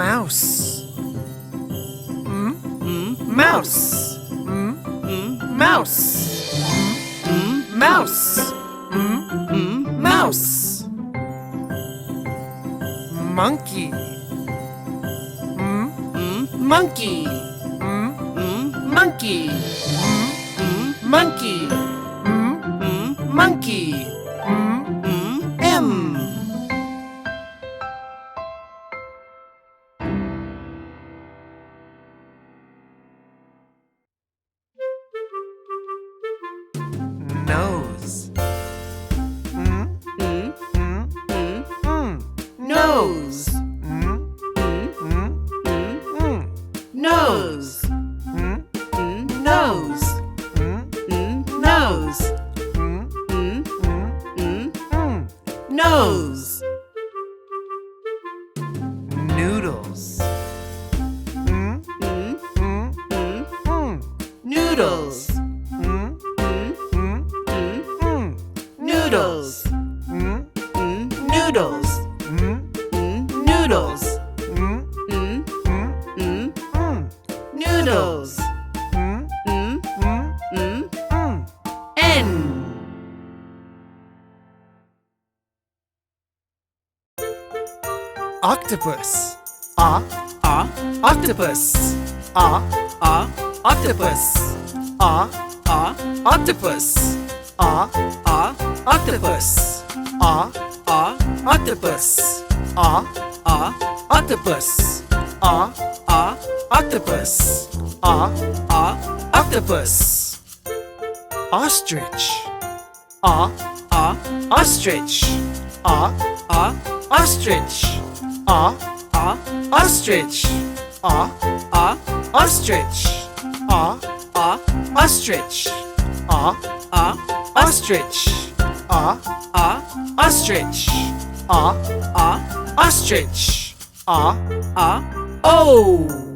Mouse. Mouse. Mouse. Mouse. Mouse. Monkey. Monkey. Monkey. Monkey. Monkey. M. Nose. Nose. Nose. Nose. Nose. Nose. Noodles. Noodles. Noodles. Noodles. Noodles. Noodles. N. Octopus. Octopus. Octopus. Octopus. Octopus. Octopus. Octopus. Octopus. Octopus. Ostrich. Ostrich. Ostrich. Ostrich. Ostrich. Ostrich. Ostrich. Ostrich. Ostrich. O.